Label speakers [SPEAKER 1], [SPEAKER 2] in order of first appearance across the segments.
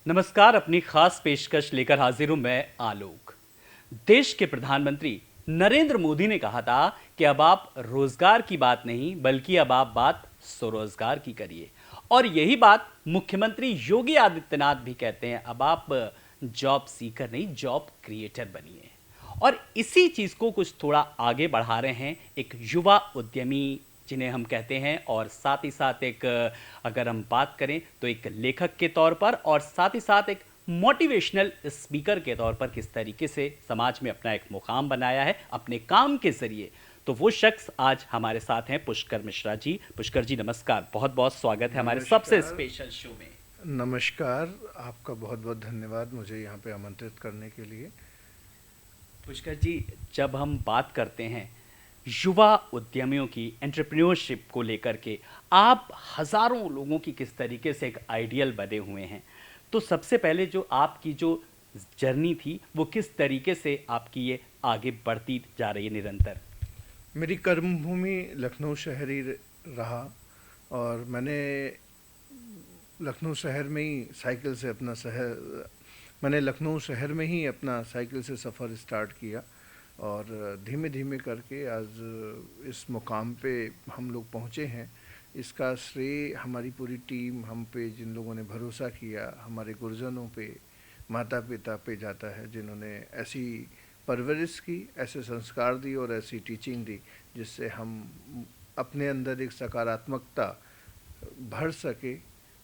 [SPEAKER 1] नमस्कार। अपनी खास पेशकश लेकर हाजिर हूं मैं आलोक। देश के प्रधानमंत्री नरेंद्र मोदी ने कहा था कि अब आप रोजगार की बात नहीं बल्कि अब आप बात स्वरोजगार की करिए। और यही बात मुख्यमंत्री योगी आदित्यनाथ भी कहते हैं, अब आप जॉब सीकर नहीं जॉब क्रिएटर बनिए। और इसी चीज को कुछ थोड़ा आगे बढ़ा रहे हैं एक युवा उद्यमी जिन्हें हम कहते हैं, और साथ ही साथ एक अगर हम बात करें तो एक लेखक के तौर पर और साथ ही साथ एक मोटिवेशनल स्पीकर के तौर पर किस तरीके से समाज में अपना एक मुकाम बनाया है अपने काम के जरिए। तो वो शख्स आज हमारे साथ हैं पुष्कर मिश्रा जी। पुष्कर जी नमस्कार, बहुत बहुत स्वागत है हमारे सबसे
[SPEAKER 2] नमस्कार।
[SPEAKER 1] स्पेशल शो में।
[SPEAKER 2] नमस्कार, आपका बहुत बहुत धन्यवाद मुझे यहाँ पे आमंत्रित करने के लिए।
[SPEAKER 1] पुष्कर जी, जब हम बात करते हैं युवा उद्यमियों की एंटरप्रेन्योरशिप को लेकर के, आप हजारों लोगों की किस तरीके से एक आइडियल बने हुए हैं। तो सबसे पहले जो आपकी जो जर्नी थी वो किस तरीके से आपकी ये आगे बढ़ती जा रही है निरंतर।
[SPEAKER 2] मेरी कर्मभूमि लखनऊ शहर ही रहा और मैंने लखनऊ शहर में ही साइकिल से अपना शहर मैंने लखनऊ शहर में ही अपना साइकिल से सफ़र स्टार्ट किया और धीमे धीमे करके आज इस मुकाम पे हम लोग पहुँचे हैं। इसका श्रेय हमारी पूरी टीम, हम पे जिन लोगों ने भरोसा किया, हमारे गुरुजनों पे, माता पिता पे जाता है जिन्होंने ऐसी परवरिश की, ऐसे संस्कार दिए और ऐसी टीचिंग दी जिससे हम अपने अंदर एक सकारात्मकता भर सके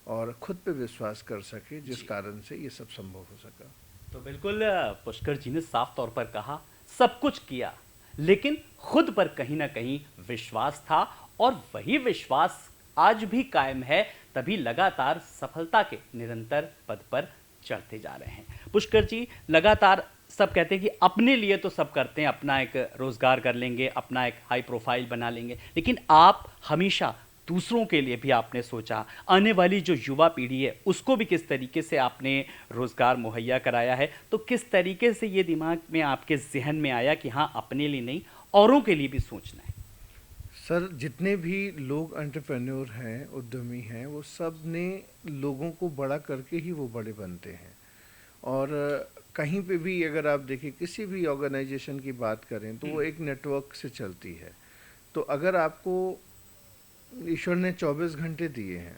[SPEAKER 2] और खुद पे विश्वास कर सके, जिस
[SPEAKER 1] जी,
[SPEAKER 2] कारण से ये सब संभव हो सका।
[SPEAKER 1] तो बिल्कुल पुष्कर जी ने साफ तौर पर कहा सब कुछ किया लेकिन खुद पर कहीं ना कहीं विश्वास था, और वही विश्वास आज भी कायम है, तभी लगातार सफलता के निरंतर पद पर चढ़ते जा रहे हैं। पुष्कर जी, लगातार सब कहते हैं कि अपने लिए तो सब करते हैं, अपना एक रोजगार कर लेंगे, अपना एक हाई प्रोफाइल बना लेंगे, लेकिन आप हमेशा दूसरों के लिए भी आपने सोचा। आने वाली जो युवा पीढ़ी है उसको भी किस तरीके से आपने रोजगार मुहैया कराया है। तो किस तरीके से ये दिमाग में आपके जहन में आया कि हाँ, अपने लिए नहीं औरों के लिए भी सोचना है।
[SPEAKER 2] सर, जितने भी लोग एंटरप्रेन्योर हैं, उद्यमी हैं, वो सब ने लोगों को बड़ा करके ही वो बड़े बनते हैं। और कहीं पे भी अगर आप देखें, किसी भी ऑर्गेनाइजेशन की बात करें तो वो एक नेटवर्क से चलती है। तो अगर आपको ईश्वर ने 24 घंटे दिए हैं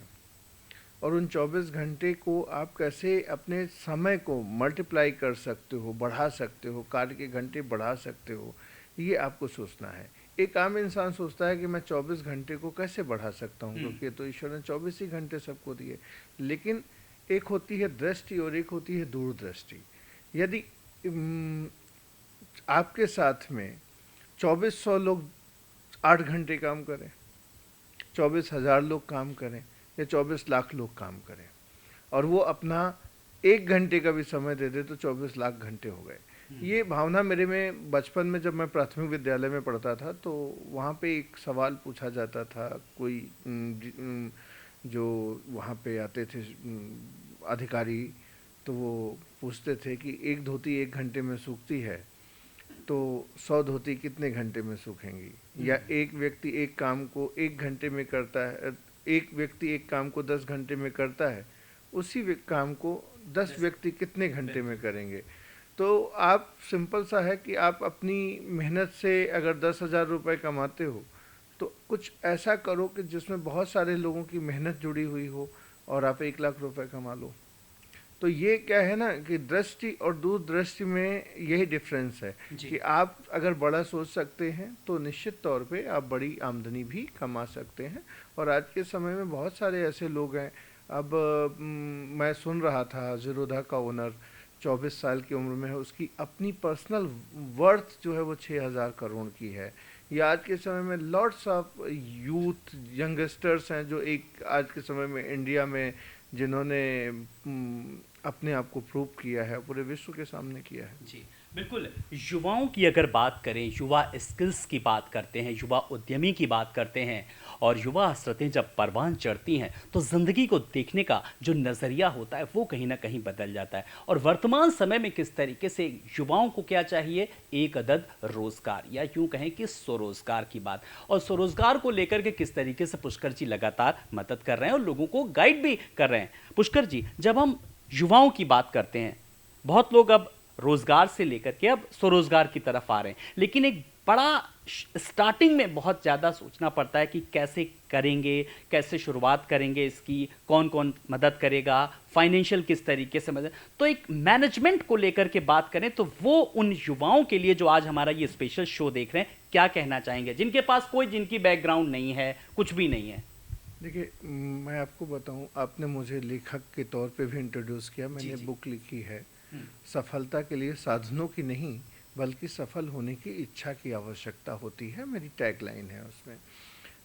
[SPEAKER 2] और उन 24 घंटे को आप कैसे अपने समय को मल्टीप्लाई कर सकते हो, बढ़ा सकते हो, कार्य के घंटे बढ़ा सकते हो, ये आपको सोचना है। एक आम इंसान सोचता है कि मैं 24 घंटे को कैसे बढ़ा सकता हूँ, क्योंकि तो ईश्वर ने 24 ही घंटे सबको दिए। लेकिन एक होती है दृष्टि और एक होती है दूरदृष्टि। यदि आपके साथ में 2400 लोग 8 घंटे काम करें, 24,000 लोग काम करें या 24 लाख लोग काम करें और वो अपना 1 घंटे का भी समय दे दे तो 24 लाख घंटे हो गए। ये भावना मेरे में बचपन में, जब मैं प्राथमिक विद्यालय में पढ़ता था तो वहाँ पे एक सवाल पूछा जाता था। कोई जो वहाँ पे आते थे अधिकारी, तो वो पूछते थे कि एक धोती 1 घंटे में सूखती है तो 100 धोती कितने घंटे में सूखेंगी, या एक व्यक्ति एक काम को 1 घंटे में करता है, एक व्यक्ति एक काम को 10 घंटे में करता है, उसी काम को 10 व्यक्ति कितने घंटे में करेंगे। तो आप सिंपल सा है कि आप अपनी मेहनत से अगर 10,000 रुपये कमाते हो तो कुछ ऐसा करो कि जिसमें बहुत सारे लोगों की मेहनत जुड़ी हुई हो और आप 1 लाख रुपए कमा लो। तो ये क्या है ना कि दृष्टि और दूरदृष्टि में यही डिफरेंस है कि आप अगर बड़ा सोच सकते हैं तो निश्चित तौर पे आप बड़ी आमदनी भी कमा सकते हैं। और आज के समय में बहुत सारे ऐसे लोग हैं। अब मैं सुन रहा था जीरोधा का ओनर 24 साल की उम्र में है, उसकी अपनी पर्सनल वर्थ जो है वो 6,000 करोड़ की है। या आज के समय में लॉट्स ऑफ यूथ यंगस्टर्स हैं जो एक आज के समय में इंडिया में जिन्होंने अपने आप को प्रूव किया है, पूरे विश्व के सामने किया है।
[SPEAKER 1] जी, बिल्कुल। युवाओं की अगर बात करें, युवा स्किल्स की बात करते हैं, युवा उद्यमी की बात करते हैं, और युवा हसरतें जब परवान चढ़ती हैं तो ज़िंदगी को देखने का जो नज़रिया होता है वो कहीं ना कहीं बदल जाता है। और वर्तमान समय में किस तरीके से युवाओं को क्या चाहिए, एक अदद रोज़गार, या यूँ कहें कि स्वरोज़गार की बात। और स्वरोज़गार को लेकर के किस तरीके से पुष्कर जी लगातार मदद कर रहे हैं और लोगों को गाइड भी कर रहे हैं। पुष्कर जी, जब हम युवाओं की बात करते हैं, बहुत लोग अब रोजगार से लेकर के अब स्वरोजगार की तरफ आ रहे हैं, लेकिन एक बड़ा स्टार्टिंग में बहुत ज़्यादा सोचना पड़ता है कि कैसे करेंगे, कैसे शुरुआत करेंगे इसकी, कौन कौन मदद करेगा, फाइनेंशियल किस तरीके से मदद। तो एक मैनेजमेंट को लेकर के बात करें तो वो उन युवाओं के लिए जो आज हमारा ये स्पेशल शो देख रहे हैं, क्या कहना चाहेंगे, जिनके पास कोई जिनकी बैकग्राउंड नहीं है, कुछ भी नहीं है।
[SPEAKER 2] देखिए, मैं आपको बताऊं, आपने मुझे लेखक के तौर पे भी इंट्रोड्यूस किया। मैंने
[SPEAKER 1] जी।
[SPEAKER 2] बुक लिखी है, सफलता के लिए साधनों की नहीं बल्कि सफल होने की इच्छा की आवश्यकता होती है, मेरी टैगलाइन है उसमें।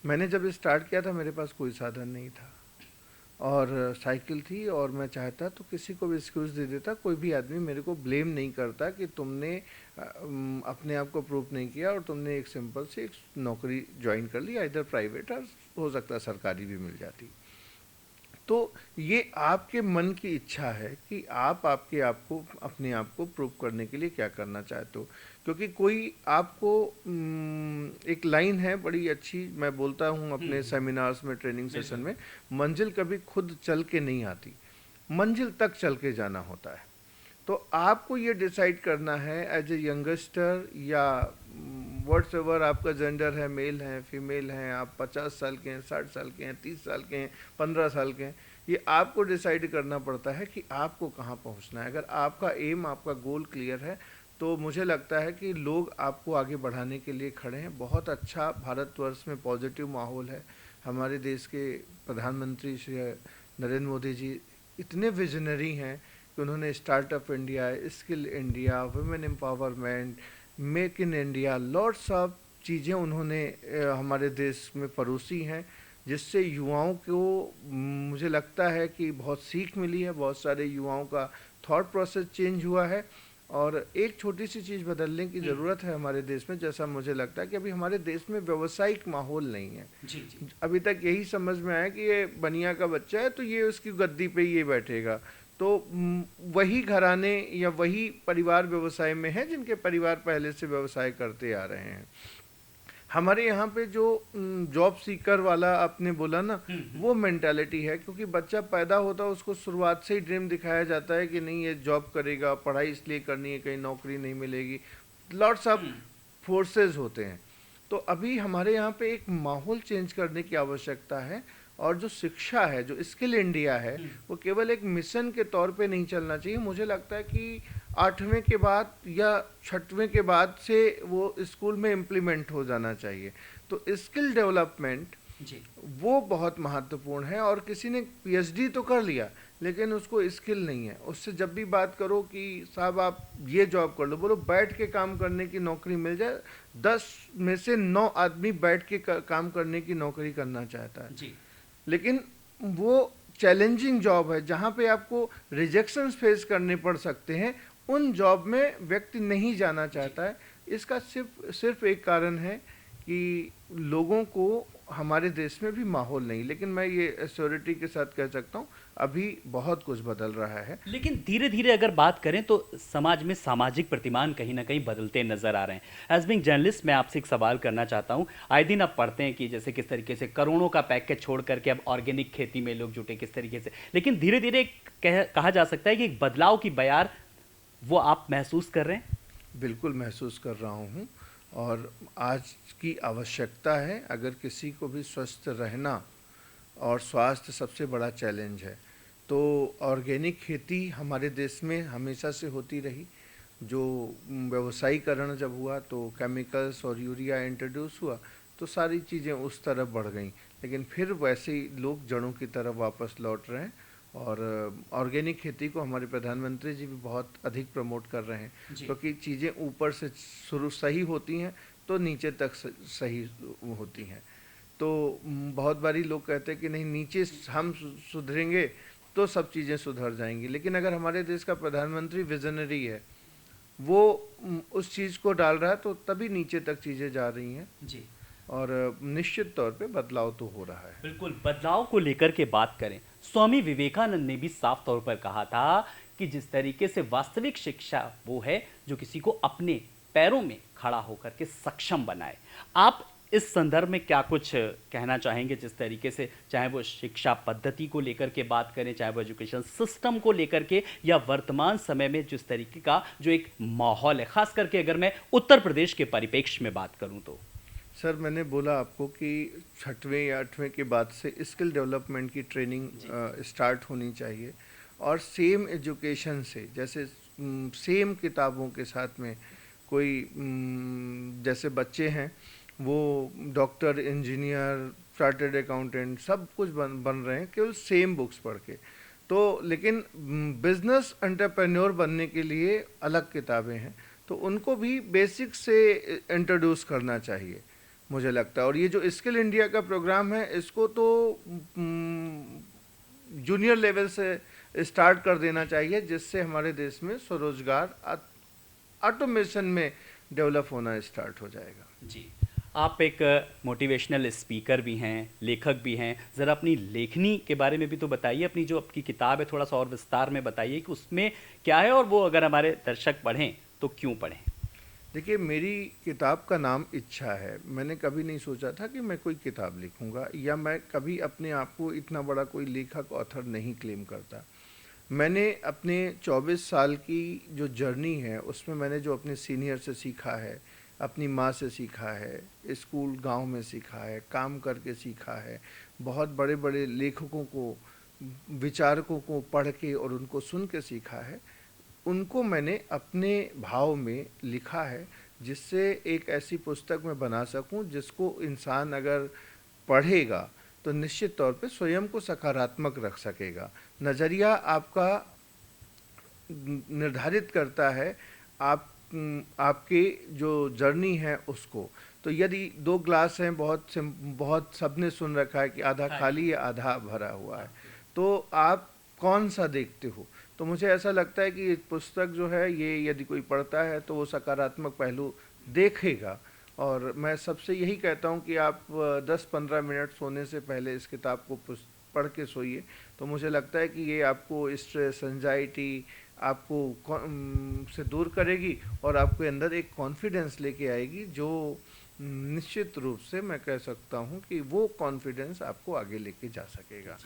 [SPEAKER 2] मैंने जब स्टार्ट किया था मेरे पास कोई साधन नहीं था और साइकिल थी, और मैं चाहता तो किसी को भी एक्सक्यूज़ दे देता, कोई भी आदमी मेरे को ब्लेम नहीं करता कि तुमने अपने आप को प्रूव नहीं किया और तुमने एक सिंपल सी एक नौकरी ज्वाइन कर ली, इधर प्राइवेट और हो सकता है सरकारी भी मिल जाती। तो ये आपके मन की इच्छा है कि आप आपके आप को अपने आप को प्रूव करने के लिए क्या करना चाहते हो। क्योंकि कोई आपको एक लाइन है बड़ी अच्छी, मैं बोलता हूँ अपने सेमिनार्स में, ट्रेनिंग सेशन में, मंजिल कभी खुद चल के नहीं आती, मंजिल तक चल के जाना होता है। तो आपको ये डिसाइड करना है एज ए यंगस्टर, या व्हाट्स एवर आपका जेंडर है, मेल है, फीमेल हैं, आप 50 साल के हैं, 60 साल के हैं, 30 साल के हैं, 15 साल के हैं, ये आपको डिसाइड करना पड़ता है कि आपको कहाँ पहुँचना है। अगर आपका एम, आपका गोल क्लियर है तो मुझे लगता है कि लोग आपको आगे बढ़ाने के लिए खड़े हैं। बहुत अच्छा भारतवर्ष में पॉजिटिव माहौल है। हमारे देश के प्रधानमंत्री श्री नरेंद्र मोदी जी इतने विजनरी हैं कि उन्होंने startup India, skill India, women empowerment, make in India, lots of चीज़ें उन्होंने हमारे देश में परोसी हैं, जिससे युवाओं को मुझे लगता है कि बहुत सीख मिली है। बहुत सारे युवाओं का थॉट प्रोसेस चेंज हुआ है। और एक छोटी सी चीज़ बदलने की ज़रूरत है हमारे देश में, जैसा मुझे लगता है कि अभी हमारे देश में व्यावसायिक माहौल नहीं है।
[SPEAKER 1] जी।
[SPEAKER 2] अभी तक यही समझ में आया कि ये बनिया का बच्चा है तो ये उसकी गद्दी पे ये बैठेगा। तो वही घराने या वही परिवार व्यवसाय में है जिनके परिवार पहले से व्यवसाय करते आ रहे हैं। हमारे यहाँ पे जो जॉब सीकर वाला आपने बोला ना, वो मेंटालिटी है। क्योंकि बच्चा पैदा होता है उसको शुरुआत से ही ड्रीम दिखाया जाता है कि नहीं ये जॉब करेगा, पढ़ाई इसलिए करनी है, कहीं नौकरी नहीं मिलेगी, लॉट्स ऑफ फोर्सेस होते हैं। तो अभी हमारे यहाँ पे एक माहौल चेंज करने की आवश्यकता है। और जो शिक्षा है, जो स्किल इंडिया है, वो केवल एक मिशन के तौर पे नहीं चलना चाहिए। मुझे लगता है कि 8वें के बाद या 6वें के बाद से वो स्कूल में इम्प्लीमेंट हो जाना चाहिए। तो स्किल डेवलपमेंट वो बहुत महत्वपूर्ण है। और किसी ने पीएचडी तो कर लिया लेकिन उसको स्किल नहीं है, उससे जब भी बात करो कि साहब आप ये जॉब कर लो, बोलो बैठ के काम करने की नौकरी मिल जाए, 10 में से 9 आदमी बैठ के काम करने की नौकरी करना चाहता है
[SPEAKER 1] जी।
[SPEAKER 2] लेकिन वो चैलेंजिंग जॉब है जहाँ पे आपको रिजेक्शंस फेस करने पड़ सकते हैं, उन जॉब में व्यक्ति नहीं जाना चाहता है। इसका सिर्फ एक कारण है कि लोगों को हमारे देश में भी माहौल नहीं। लेकिन मैं ये एश्योरिटी के साथ कह सकता हूँ अभी बहुत कुछ बदल रहा है।
[SPEAKER 1] लेकिन धीरे धीरे अगर बात करें तो समाज में सामाजिक प्रतिमान कहीं ना कहीं बदलते नजर आ रहे हैं। एज बीइंग जर्नलिस्ट मैं आपसे एक सवाल करना चाहता हूं। आए दिन आप पढ़ते हैं कि जैसे किस तरीके से करोड़ों का पैकेज छोड़ करके अब ऑर्गेनिक खेती में लोग जुटे किस तरीके से, लेकिन धीरे धीरे कहा जा सकता है कि एक बदलाव की बयार वो आप महसूस कर रहे हैं?
[SPEAKER 2] बिल्कुल महसूस कर रहा हूँ। और आज की आवश्यकता है, अगर किसी को भी स्वस्थ रहना, और स्वास्थ्य सबसे बड़ा चैलेंज है, तो ऑर्गेनिक खेती हमारे देश में हमेशा से होती रही। जो व्यवसायीकरण जब हुआ तो केमिकल्स और यूरिया इंट्रोड्यूस हुआ तो सारी चीज़ें उस तरफ बढ़ गईं। लेकिन फिर वैसे ही लोग जड़ों की तरफ वापस लौट रहे हैं। और ऑर्गेनिक खेती को हमारे प्रधानमंत्री जी भी बहुत अधिक प्रमोट कर रहे हैं। क्योंकि चीज़ें ऊपर से शुरू सही होती हैं तो नीचे तक सही होती हैं। तो बहुत बारी लोग कहते हैं कि नहीं, नीचे हम सुधरेंगे तो सब चीज़ें सुधर जाएंगी। लेकिन अगर हमारे देश का प्रधानमंत्री विजनरी है, वो उस चीज़ को डाल रहा है, तो तभी नीचे तक चीज़ें जा रही हैं
[SPEAKER 1] जी।
[SPEAKER 2] और निश्चित तौर पे बदलाव तो हो रहा है।
[SPEAKER 1] बिल्कुल, बदलाव को लेकर के बात करें, स्वामी विवेकानंद ने भी साफ तौर पर कहा था कि जिस तरीके से वास्तविक शिक्षा वो है जो किसी को अपने पैरों में खड़ा होकर के सक्षम बनाए। आप इस संदर्भ में क्या कुछ कहना चाहेंगे, जिस तरीके से चाहे वो शिक्षा पद्धति को लेकर के बात करें, चाहे वो एजुकेशन सिस्टम को लेकर के, या वर्तमान समय में जिस तरीके का जो एक माहौल है, खास करके अगर मैं उत्तर प्रदेश के परिप्रेक्ष्य में बात करूं तो?
[SPEAKER 2] सर, मैंने बोला आपको कि 6वें या 8वें के बाद से स्किल डेवलपमेंट की ट्रेनिंग स्टार्ट होनी चाहिए, और सेम एजुकेशन से, जैसे सेम किताबों के साथ में कोई जैसे बच्चे हैं वो डॉक्टर, इंजीनियर, चार्टर्ड अकाउंटेंट सब कुछ बन रहे हैं केवल सेम बुक्स पढ़ के। तो लेकिन बिजनेस एंटरप्रेन्योर बनने के लिए अलग किताबें हैं, तो उनको भी बेसिक से इंट्रोड्यूस करना चाहिए मुझे लगता है। और ये जो स्किल इंडिया का प्रोग्राम है, इसको तो जूनियर लेवल से स्टार्ट कर देना चाहिए, जिससे हमारे देश में स्वरोजगार ऑटोमेशन में डेवलप होना स्टार्ट हो जाएगा।
[SPEAKER 1] जी, आप एक मोटिवेशनल स्पीकर भी हैं, लेखक भी हैं। ज़रा अपनी लेखनी के बारे में भी तो बताइए, अपनी जो आपकी किताब है थोड़ा सा और विस्तार में बताइए कि उसमें क्या है, और वो अगर हमारे दर्शक पढ़ें तो क्यों पढ़ें?
[SPEAKER 2] देखिए, मेरी किताब का नाम इच्छा है। मैंने कभी नहीं सोचा था कि मैं कोई किताब लिखूंगा, या मैं कभी अपने आप को इतना बड़ा कोई लेखक, ऑथर नहीं क्लेम करता। मैंने अपने 24 साल की जो जर्नी है, उसमें मैंने जो अपने सीनियर से सीखा है, अपनी माँ से सीखा है, स्कूल गांव में सीखा है, काम करके सीखा है, बहुत बड़े बड़े लेखकों को, विचारकों को पढ़ के और उनको सुन के सीखा है, उनको मैंने अपने भाव में लिखा है, जिससे एक ऐसी पुस्तक मैं बना सकूं जिसको इंसान अगर पढ़ेगा तो निश्चित तौर पे स्वयं को सकारात्मक रख सकेगा। नज़रिया आपका निर्धारित करता है आपके जो जर्नी है उसको। तो यदि 2 ग्लास हैं, बहुत सबने सुन रखा है कि आधा खाली या आधा भरा हुआ है, तो आप कौन सा देखते हो? तो मुझे ऐसा लगता है कि पुस्तक जो है, ये यदि कोई पढ़ता है तो वो सकारात्मक पहलू देखेगा। और मैं सबसे यही कहता हूँ कि आप 10-15 मिनट सोने से पहले इस किताब को पढ़ के सोइए, तो मुझे लगता है कि ये आपको स्ट्रेस, एंजाइटी आपको से दूर करेगी, और आपके अंदर एक कॉन्फिडेंस लेके आएगी, जो निश्चित रूप से मैं कह सकता हूँ कि वो कॉन्फिडेंस आपको आगे लेके जा सकेगा।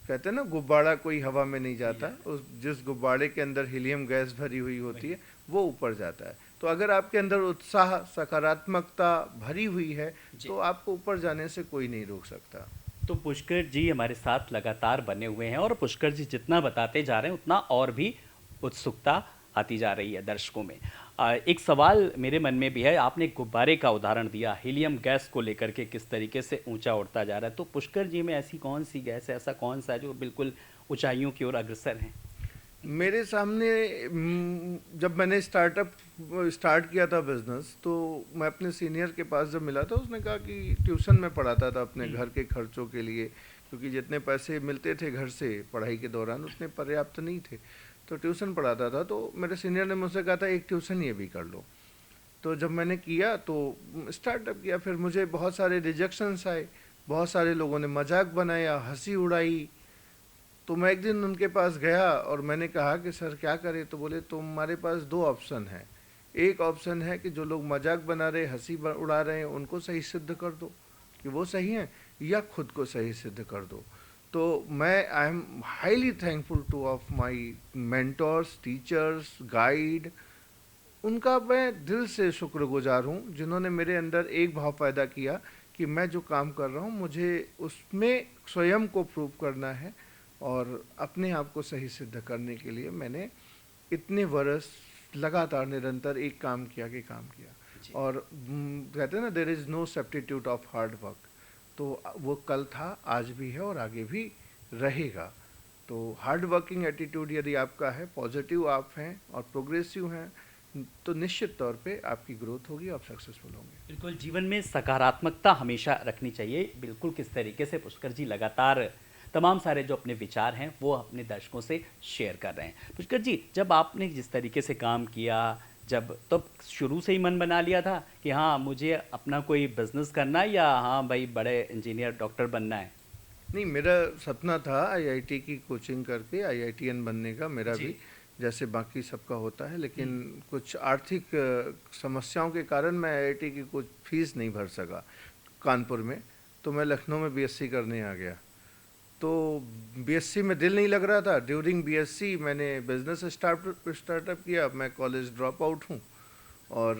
[SPEAKER 2] कहते हैं ना, गुब्बारा कोई हवा में नहीं जाता, उस जिस गुब्बारे के अंदर हीलियम गैस भरी हुई होती है वो ऊपर जाता है। तो अगर आपके अंदर उत्साह, सकारात्मकता भरी हुई है, तो आपको ऊपर जाने से कोई नहीं रोक सकता।
[SPEAKER 1] तो पुष्कर जी हमारे साथ लगातार बने हुए हैं, और पुष्कर जी जितना बताते जा रहे हैं उतना और भी उत्सुकता आती जा रही है दर्शकों में। एक सवाल मेरे मन में भी है, आपने गुब्बारे का उदाहरण दिया, हीलियम गैस को लेकर के किस तरीके से ऊंचा उड़ता जा रहा है, तो पुष्कर जी में ऐसी कौन सी गैस है, ऐसा कौन सा है जो बिल्कुल ऊंचाइयों की ओर अग्रसर है?
[SPEAKER 2] मेरे सामने जब मैंने स्टार्ट किया था बिजनेस, तो मैं अपने सीनियर के पास जब मिला था, उसने कहा कि ट्यूशन में पढ़ाता था अपने घर के खर्चों के लिए, क्योंकि जितने पैसे मिलते थे घर से पढ़ाई के दौरान उतने पर्याप्त नहीं थे, तो ट्यूशन पढ़ाता था। तो मेरे सीनियर ने मुझसे कहा था एक ट्यूशन ये भी कर लो। तो जब मैंने किया तो स्टार्टअप किया, फिर मुझे बहुत सारे रिजेक्शंस आए, बहुत सारे लोगों ने मजाक बनाया, हंसी उड़ाई। तो मैं एक दिन उनके पास गया और मैंने कहा कि सर क्या करें? तो बोले तुम्हारे पास 2 ऑप्शन है। एक ऑप्शन है कि जो लोग मजाक बना रहे, हंसी उड़ा रहे हैं, उनको सही सिद्ध कर दो कि वो सही हैं, या खुद को सही सिद्ध कर दो। तो मैं I am highly thankful two of my mentors, teachers, guide. उनका मैं दिल से शुक्रगुजार हूँ, जिन्होंने मेरे अंदर एक भाव पैदा किया कि मैं जो काम कर रहा हूँ मुझे उसमें स्वयं को प्रूव करना है, और अपने आप को सही सिद्ध करने के लिए मैंने इतने वर्ष लगातार निरंतर एक काम किया। और कहते हैं ना, there is no substitute of hard work. तो वो कल था, आज भी है और आगे भी रहेगा। तो हार्ड वर्किंग एटीट्यूड यदि आपका है, पॉजिटिव आप हैं और प्रोग्रेसिव हैं, तो निश्चित तौर पे आपकी ग्रोथ होगी, आप सक्सेसफुल होंगे।
[SPEAKER 1] बिल्कुल, जीवन में सकारात्मकता हमेशा रखनी चाहिए। बिल्कुल, किस तरीके से पुष्कर जी लगातार तमाम सारे जो अपने विचार हैं वो अपने दर्शकों से शेयर कर रहे हैं। पुष्कर जी, जब आपने जिस तरीके से काम किया, जब तब शुरू से ही मन बना लिया था कि हाँ मुझे अपना कोई बिजनेस करना है, या हाँ भाई बड़े इंजीनियर, डॉक्टर बनना है?
[SPEAKER 2] नहीं, मेरा सपना था आईआईटी की कोचिंग करके आईआईटीएन बनने का, मेरा भी जैसे बाकी सबका होता है, लेकिन कुछ आर्थिक समस्याओं के कारण मैं आईआईटी की कुछ फीस नहीं भर सका। कानपुर में, तो मैं लखनऊ में बीएससी करने आ गया। तो बीएससी में दिल नहीं लग रहा था। ड्यूरिंग बीएससी मैंने बिजनेस स्टार्टअप किया। मैं कॉलेज ड्रॉप आउट हूँ और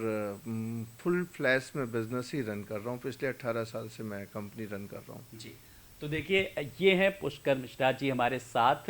[SPEAKER 2] फुल फ्लैश में बिजनेस ही रन कर रहा हूँ। पिछले 18 साल से मैं कंपनी रन कर रहा हूँ।
[SPEAKER 1] जी, तो देखिए ये हैं पुष्कर मिश्रा जी हमारे साथ,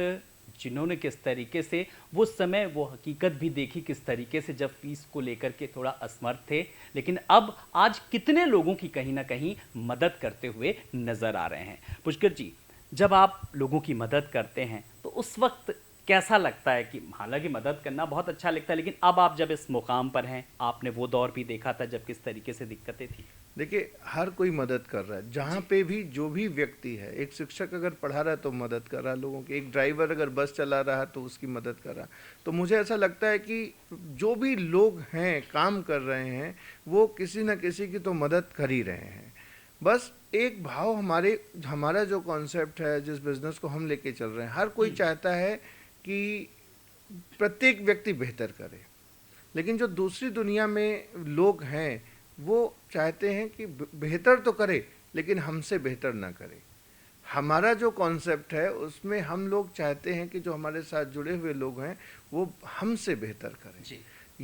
[SPEAKER 1] जिन्होंने किस तरीके से वो समय वो हकीकत भी देखी, किस तरीके से जब फीस को लेकर के थोड़ा असमर्थ थे, लेकिन अब आज कितने लोगों की कहीं ना कहीं मदद करते हुए नजर आ रहे हैं। पुष्कर जी, जब आप लोगों की मदद करते हैं तो उस वक्त कैसा लगता है? कि हालांकि मदद करना बहुत अच्छा लगता है, लेकिन अब आप जब इस मुकाम पर हैं, आपने वो दौर भी देखा था जब किस तरीके से दिक्कतें थी।
[SPEAKER 2] देखिए, हर कोई मदद कर रहा है। जहाँ पे भी जो भी व्यक्ति है, एक शिक्षक अगर पढ़ा रहा है तो मदद कर रहा है लोगों की, एक ड्राइवर अगर बस चला रहा है तो उसकी मदद कर रहा है। तो मुझे ऐसा लगता है कि जो भी लोग हैं, काम कर रहे हैं, वो किसी न किसी की तो मदद कर ही रहे हैं। बस एक भाव हमारा जो कॉन्सेप्ट है, जिस बिज़नेस को हम लेके चल रहे हैं, हर कोई चाहता है कि प्रत्येक व्यक्ति बेहतर करे। लेकिन जो दूसरी दुनिया में लोग हैं, वो चाहते हैं कि बेहतर तो करे लेकिन हमसे बेहतर ना करे। हमारा जो कॉन्सेप्ट है उसमें हम लोग चाहते हैं कि जो हमारे साथ जुड़े हुए लोग हैं वो हमसे बेहतर करें।
[SPEAKER 1] जी।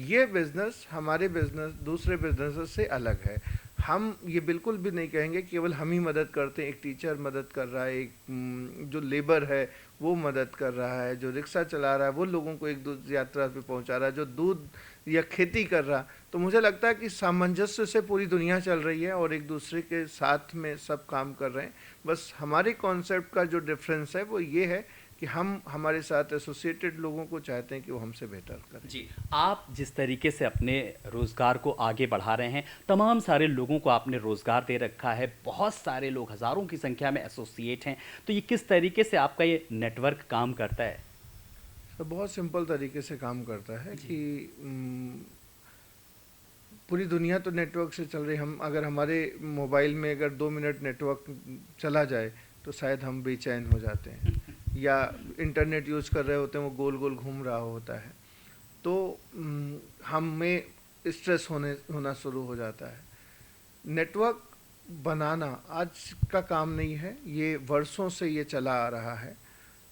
[SPEAKER 2] ये बिज़नेस हमारे बिज़नेस दूसरे बिजनेस से अलग है। हम ये बिल्कुल भी नहीं कहेंगे केवल हम ही मदद करते हैं। एक टीचर मदद कर रहा है, एक जो लेबर है वो मदद कर रहा है, जो रिक्शा चला रहा है वो लोगों को एक दूर यात्रा पे पहुंचा रहा है, जो दूध या खेती कर रहा। तो मुझे लगता है कि सामंजस्य से पूरी दुनिया चल रही है और एक दूसरे के साथ में सब काम कर रहे हैं। बस हमारे कॉन्सेप्ट का जो डिफरेंस है वो ये है कि हम हमारे साथ एसोसिएटेड लोगों को चाहते हैं कि वो हमसे बेहतर करें।
[SPEAKER 1] जी, आप जिस तरीके से अपने रोज़गार को आगे बढ़ा रहे हैं, तमाम सारे लोगों को आपने रोज़गार दे रखा है, बहुत सारे लोग, हज़ारों की संख्या में एसोसिएट हैं, तो ये किस तरीके से आपका ये नेटवर्क काम करता है?
[SPEAKER 2] तो बहुत सिंपल तरीके से काम करता है कि पूरी दुनिया तो नेटवर्क से चल रही। हम अगर हमारे मोबाइल में अगर 2 मिनट नेटवर्क चला जाए तो शायद हम बेचैन हो जाते हैं, या इंटरनेट यूज़ कर रहे होते हैं वो गोल गोल घूम रहा होता है, तो हमें स्ट्रेस होना शुरू हो जाता है। नेटवर्क बनाना आज का काम नहीं है, ये वर्षों से ये चला आ रहा है।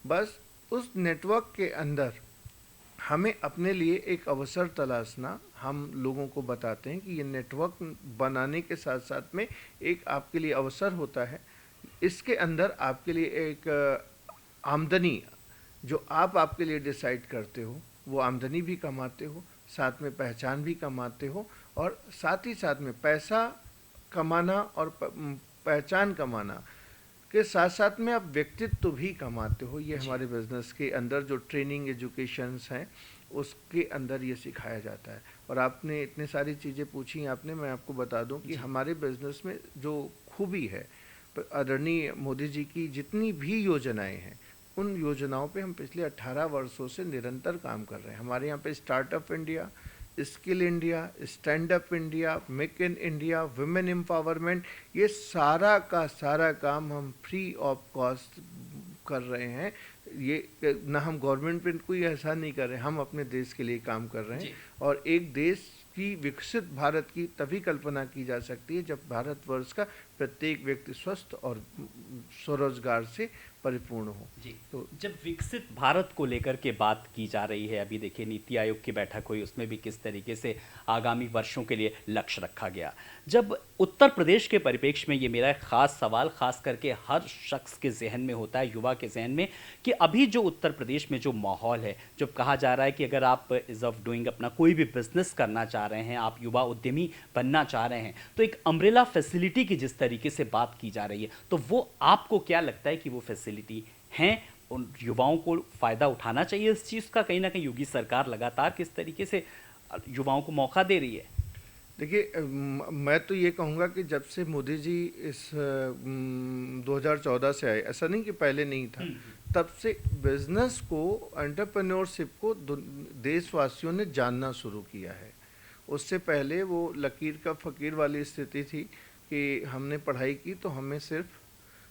[SPEAKER 2] बस उस नेटवर्क के अंदर हमें अपने लिए एक अवसर तलाशना, हम लोगों को बताते हैं कि ये नेटवर्क बनाने के साथ साथ में एक आपके लिए अवसर होता है। इसके अंदर आपके लिए एक आमदनी जो आप आपके लिए डिसाइड करते हो, वो आमदनी भी कमाते हो, साथ में पहचान भी कमाते हो, और साथ ही साथ में पैसा कमाना और पहचान कमाना के साथ साथ में आप व्यक्तित्व भी कमाते हो। ये हमारे बिजनेस के अंदर जो ट्रेनिंग एजुकेशंस हैं उसके अंदर ये सिखाया जाता है। और आपने इतनी सारी चीज़ें पूछी आपने, मैं आपको बता दूं कि हमारे बिजनेस में जो खूबी है, आदरणीय मोदी जी की जितनी भी योजनाएं हैं, उन योजनाओं पे हम पिछले 18 वर्षों से निरंतर काम कर रहे हैं। हमारे यहाँ पे startup India, skill India, stand up India, make in India, women empowerment, ये सारा का सारा काम हम फ्री ऑफ कॉस्ट कर रहे हैं। ये ना हम गवर्नमेंट पे कोई एहसान नहीं कर रहे, हम अपने देश के लिए काम कर रहे हैं। और एक देश की विकसित भारत की तभी कल्पना की जा सकती है जब भारतवर्ष का प्रत्येक व्यक्ति स्वस्थ और स्वरोजगार से परिपूर्ण हो।
[SPEAKER 1] जी, तो जब विकसित भारत को लेकर के बात की जा रही है, अभी देखिए नीति आयोग की बैठक हुई, उसमें भी किस तरीके से आगामी वर्षों के लिए लक्ष्य रखा गया। जब उत्तर प्रदेश के परिप्रेक्ष्य में, ये मेरा एक खास सवाल खास करके हर शख्स के जहन में होता है, युवा के जहन में, कि अभी जो उत्तर प्रदेश में जो माहौल है, जब कहा जा रहा है कि अगर आप इज ऑफ डूइंग अपना कोई भी बिजनेस करना चाह रहे हैं, आप युवा उद्यमी बनना चाह रहे हैं, तो एक अम्ब्रेला फैसिलिटी की जिस तरीके से बात की जा रही है, तो वो आपको क्या लगता है कि वो फैसिलिटी हैं, उन युवाओं को फ़ायदा उठाना चाहिए इस चीज़ का? कहीं ना कहीं योगी सरकार लगातार किस तरीके से युवाओं को मौका दे रही है?
[SPEAKER 2] देखिए, मैं तो ये कहूँगा कि जब से मोदी जी इस 2014 से आए, ऐसा नहीं कि पहले नहीं था, तब से बिजनेस को, एंटरप्रेन्योरशिप को देशवासियों ने जानना शुरू किया है। उससे पहले वो लकीर का फ़कीर वाली स्थिति थी कि हमने पढ़ाई की तो हमें सिर्फ,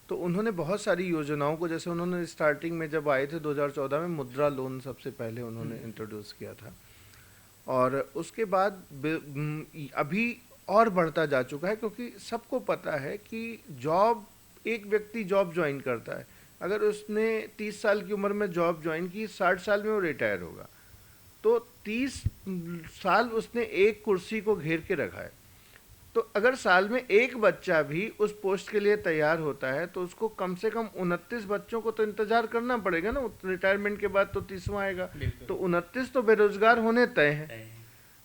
[SPEAKER 2] तो उन्होंने बहुत सारी योजनाओं को, जैसे उन्होंने स्टार्टिंग में जब आए थे 2014 में, मुद्रा लोन सबसे पहले उन्होंने इंट्रोड्यूस किया था। और उसके बाद अभी और बढ़ता जा चुका है, क्योंकि सबको पता है कि जॉब, एक व्यक्ति जॉब ज्वाइन करता है, अगर उसने 30 साल की उम्र में जॉब ज्वाइन की, 60 साल में वो रिटायर होगा, तो 30 साल उसने एक कुर्सी को घेर के रखा है। तो अगर साल में एक बच्चा भी उस पोस्ट के लिए तैयार होता है तो उसको कम से कम 29 बच्चों को तो इंतजार करना पड़ेगा ना, रिटायरमेंट के बाद तो 30वां आएगा, तो 29 तो बेरोजगार होने तय है।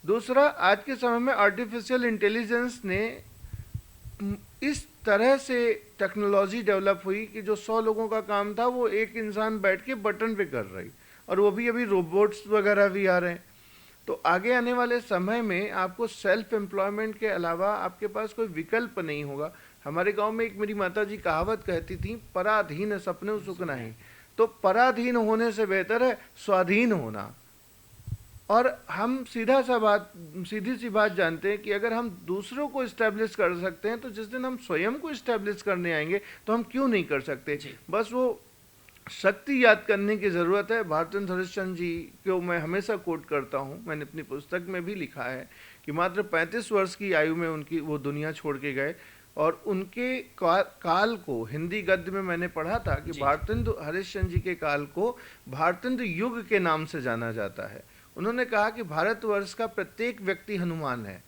[SPEAKER 2] दूसरा, आज के समय में आर्टिफिशियल इंटेलिजेंस ने इस तरह से टेक्नोलॉजी डेवलप हुई कि जो 100 लोगों का काम था वो एक इंसान बैठ के बटन पे कर रही, और वो भी अभी रोबोट्स वगैरह भी आ रहे हैं। तो आगे आने वाले समय में आपको सेल्फ एम्प्लॉयमेंट के अलावा आपके पास कोई विकल्प नहीं होगा। हमारे गांव में एक मेरी माता जी कहावत कहती थी, पराधीन सपने सुख नहीं। तो पराधीन होने से बेहतर है स्वाधीन होना। और हम सीधी सी बात जानते हैं कि अगर हम दूसरों को इस्टेब्लिश कर सकते हैं तो जिस दिन हम स्वयं को इस्टेब्लिश करने आएंगे तो हम क्यों नहीं कर सकते। बस वो शक्ति याद करने की ज़रूरत है। भारतेंद्र हरिश्चंद्र जी को मैं हमेशा कोट करता हूँ, मैंने अपनी पुस्तक में भी लिखा है कि मात्र 35 वर्ष की आयु में उनकी वो दुनिया छोड़ के गए, और उनके काल को हिंदी गद्य में मैंने पढ़ा था कि भारतेंद्र हरिश्चंद्र जी के काल को भारतेंद्र युग के नाम से जाना जाता है। उन्होंने कहा कि भारतवर्ष का प्रत्येक व्यक्ति हनुमान है,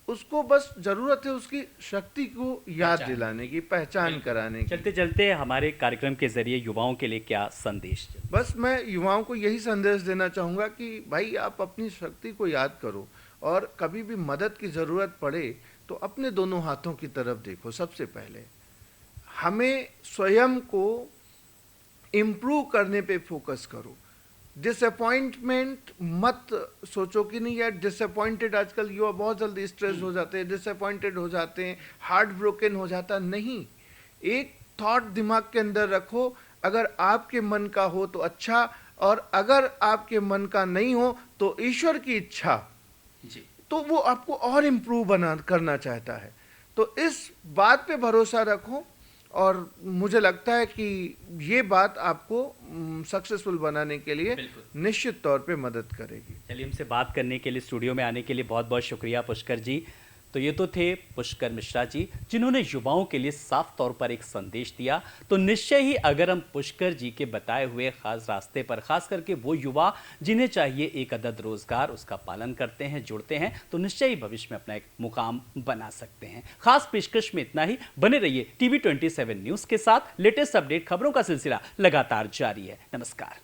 [SPEAKER 2] उसको बस जरूरत है उसकी शक्ति को याद दिलाने की, पहचान कराने की।
[SPEAKER 1] चलते चलते हमारे कार्यक्रम के जरिए युवाओं के लिए क्या संदेश?
[SPEAKER 2] बस मैं युवाओं को यही संदेश देना चाहूँगा कि भाई आप अपनी शक्ति को याद करो, और कभी भी मदद की ज़रूरत पड़े तो अपने दोनों हाथों की तरफ देखो। सबसे पहले हमें स्वयं को इम्प्रूव करने पे फोकस करो। डिसअपॉइंटमेंट मत सोचो कि नहीं यार डिसअपॉइंटेड, आजकल युवा बहुत जल्दी स्ट्रेस हो जाते हैं, डिसअपॉइंटेड हो जाते हैं, हार्ट ब्रोकन हो जाता नहीं। एक थॉट दिमाग के अंदर रखो, अगर आपके मन का हो तो अच्छा, और अगर आपके मन का नहीं हो तो ईश्वर की इच्छा जी, तो वो आपको और इम्प्रूव करना चाहता है। तो इस बात पे भरोसा रखो, और मुझे लगता है कि ये बात आपको सक्सेसफुल बनाने के लिए निश्चित तौर पे मदद करेगी।
[SPEAKER 1] चलिए, हमसे बात करने के लिए, स्टूडियो में आने के लिए बहुत बहुत शुक्रिया पुष्कर जी। तो ये तो थे पुष्कर मिश्रा जी, जिन्होंने युवाओं के लिए साफ तौर पर एक संदेश दिया। तो निश्चय ही अगर हम पुष्कर जी के बताए हुए खास रास्ते पर, खास करके वो युवा जिन्हें चाहिए एक अदद रोजगार, उसका पालन करते हैं, जुड़ते हैं, तो निश्चय ही भविष्य में अपना एक मुकाम बना सकते हैं। खास पेशकश में इतना ही। बने रहिए TV 27 न्यूज के साथ। लेटेस्ट अपडेट खबरों का सिलसिला लगातार जारी है। नमस्कार।